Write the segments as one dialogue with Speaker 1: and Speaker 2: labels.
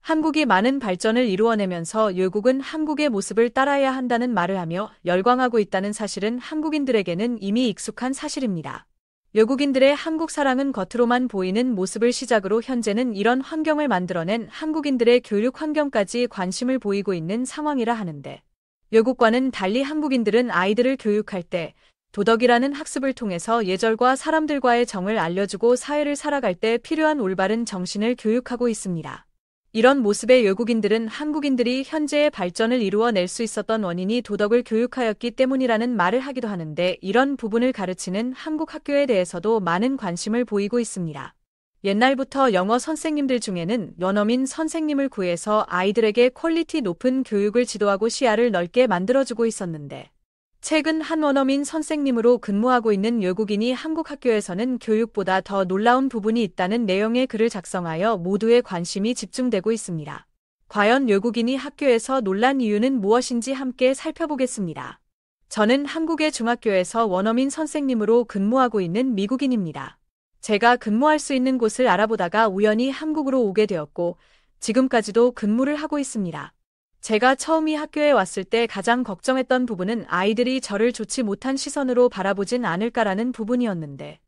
Speaker 1: 한국이 많은 발전을 이루어내면서 외국은 한국의 모습을 따라야 한다는 말을 하며 열광하고 있다는 사실은 한국인들에게는 이미 익숙한 사실입니다. 외국인들의 한국 사랑은 겉으로만 보이는 모습을 시작으로 현재는 이런 환경을 만들어낸 한국인들의 교육 환경까지 관심을 보이고 있는 상황이라 하는데, 외국과는 달리 한국인들은 아이들을 교육할 때 도덕이라는 학습을 통해서 예절과 사람들과의 정을 알려주고 사회를 살아갈 때 필요한 올바른 정신을 교육하고 있습니다. 이런 모습의 외국인들은 한국인들이 현재의 발전을 이루어낼 수 있었던 원인이 도덕을 교육하였기 때문이라는 말을 하기도 하는데, 이런 부분을 가르치는 한국 학교에 대해서도 많은 관심을 보이고 있습니다. 옛날부터 영어 선생님들 중에는 원어민 선생님을 구해서 아이들에게 퀄리티 높은 교육을 지도하고 시야를 넓게 만들어주고 있었는데, 최근 한 원어민 선생님으로 근무하고 있는 외국인이 한국 학교에서는 교육보다 더 놀라운 부분이 있다는 내용의 글을 작성하여 모두의 관심이 집중되고 있습니다. 과연 외국인이 학교에서 놀란 이유는 무엇인지 함께 살펴보겠습니다. 저는 한국의 중학교에서 원어민 선생님으로 근무하고 있는 미국인입니다. 제가 근무할 수 있는 곳을 알아보다가 우연히 한국으로 오게 되었고, 지금까지도 근무를 하고 있습니다. 제가 처음 이 학교에 왔을 때 가장 걱정했던 부분은 아이들이 저를 좋지 못한 시선으로 바라보진 않을까라는 부분이었는데,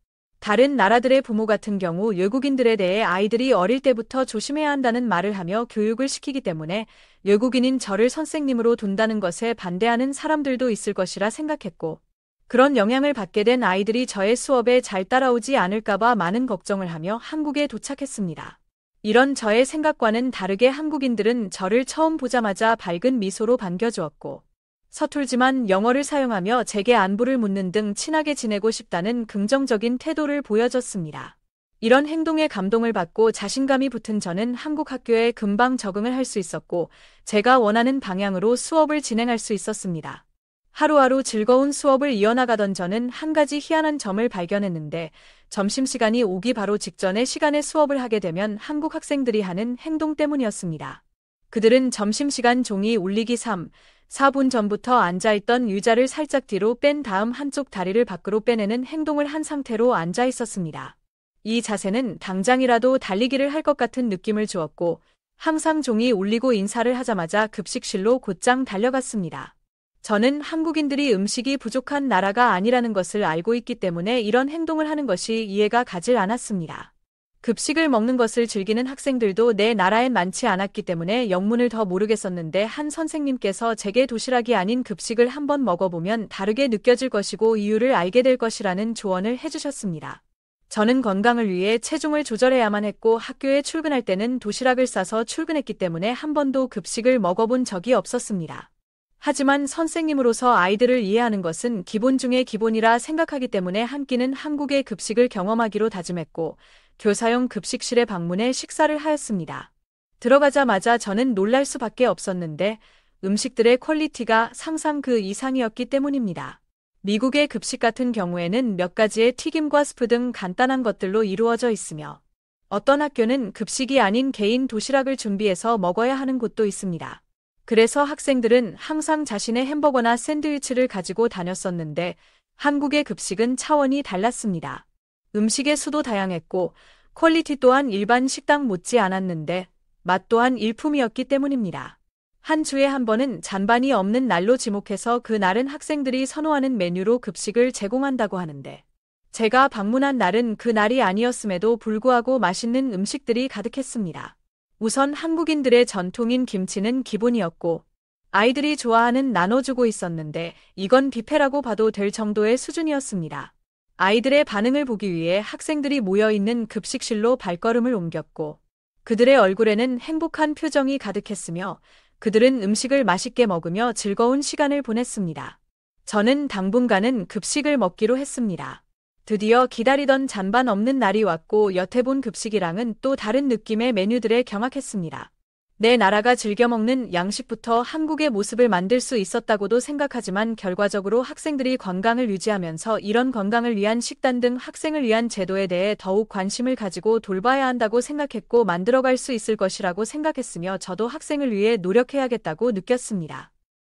Speaker 1: 다른 나라들의 부모 같은 경우 외국인들에 대해 아이들이 어릴 때부터 조심해야 한다는 말을 하며 교육을 시키기 때문에 외국인인 저를 선생님으로 둔다는 것에 반대하는 사람들도 있을 것이라 생각했고, 그런 영향을 받게 된 아이들이 저의 수업에 잘 따라오지 않을까봐 많은 걱정을 하며 한국에 도착했습니다. 이런 저의 생각과는 다르게 한국인들은 저를 처음 보자마자 밝은 미소로 반겨주었고, 서툴지만 영어를 사용하며 제게 안부를 묻는 등 친하게 지내고 싶다는 긍정적인 태도를 보여줬습니다. 이런 행동에 감동을 받고 자신감이 붙은 저는 한국 학교에 금방 적응을 할 수 있었고, 제가 원하는 방향으로 수업을 진행할 수 있었습니다. 하루하루 즐거운 수업을 이어나가던 저는 한 가지 희한한 점을 발견했는데, 점심시간이 오기 바로 직전에 시간에 수업을 하게 되면 한국 학생들이 하는 행동 때문이었습니다. 그들은 점심시간 종이 울리기 3, 4분 전부터 앉아있던 의자를 살짝 뒤로 뺀 다음 한쪽 다리를 밖으로 빼내는 행동을 한 상태로 앉아 있었습니다. 이 자세는 당장이라도 달리기를 할 것 같은 느낌을 주었고, 항상 종이 울리고 인사를 하자마자 급식실로 곧장 달려갔습니다. 저는 한국인들이 음식이 부족한 나라가 아니라는 것을 알고 있기 때문에 이런 행동을 하는 것이 이해가 가질 않았습니다. 급식을 먹는 것을 즐기는 학생들도 내 나라엔 많지 않았기 때문에 영문을 더 모르겠었는데, 한 선생님께서 제게 도시락이 아닌 급식을 한번 먹어보면 다르게 느껴질 것이고 이유를 알게 될 것이라는 조언을 해주셨습니다. 저는 건강을 위해 체중을 조절해야만 했고, 학교에 출근할 때는 도시락을 싸서 출근했기 때문에 한 번도 급식을 먹어본 적이 없었습니다. 하지만 선생님으로서 아이들을 이해하는 것은 기본 중의 기본이라 생각하기 때문에 한 끼는 한국의 급식을 경험하기로 다짐했고, 교사용 급식실에 방문해 식사를 하였습니다. 들어가자마자 저는 놀랄 수밖에 없었는데, 음식들의 퀄리티가 상상 그 이상이었기 때문입니다. 미국의 급식 같은 경우에는 몇 가지의 튀김과 스프 등 간단한 것들로 이루어져 있으며, 어떤 학교는 급식이 아닌 개인 도시락을 준비해서 먹어야 하는 곳도 있습니다. 그래서 학생들은 항상 자신의 햄버거나 샌드위치를 가지고 다녔었는데, 한국의 급식은 차원이 달랐습니다. 음식의 수도 다양했고, 퀄리티 또한 일반 식당 못지 않았는데, 맛 또한 일품이었기 때문입니다. 한 주에 한 번은 잔반이 없는 날로 지목해서 그 날은 학생들이 선호하는 메뉴로 급식을 제공한다고 하는데, 제가 방문한 날은 그 날이 아니었음에도 불구하고 맛있는 음식들이 가득했습니다. 우선 한국인들의 전통인 김치는 기본이었고, 아이들이 좋아하는 나눠주고 있었는데 이건 뷔페라고 봐도 될 정도의 수준이었습니다. 아이들의 반응을 보기 위해 학생들이 모여있는 급식실로 발걸음을 옮겼고, 그들의 얼굴에는 행복한 표정이 가득했으며 그들은 음식을 맛있게 먹으며 즐거운 시간을 보냈습니다. 저는 당분간은 급식을 먹기로 했습니다. 드디어 기다리던 잔반 없는 날이 왔고, 여태 본 급식이랑은 또 다른 느낌의 메뉴들에 경악했습니다. 내 나라가 즐겨 먹는 양식부터 한국의 모습을 만들 수 있었다고도 생각하지만, 결과적으로 학생들이 건강을 유지하면서 이런 건강을 위한 식단 등 학생을 위한 제도에 대해 더욱 관심을 가지고 돌봐야 한다고 생각했고, 만들어갈 수 있을 것이라고 생각했으며 저도 학생을 위해 노력해야겠다고 느꼈습니다.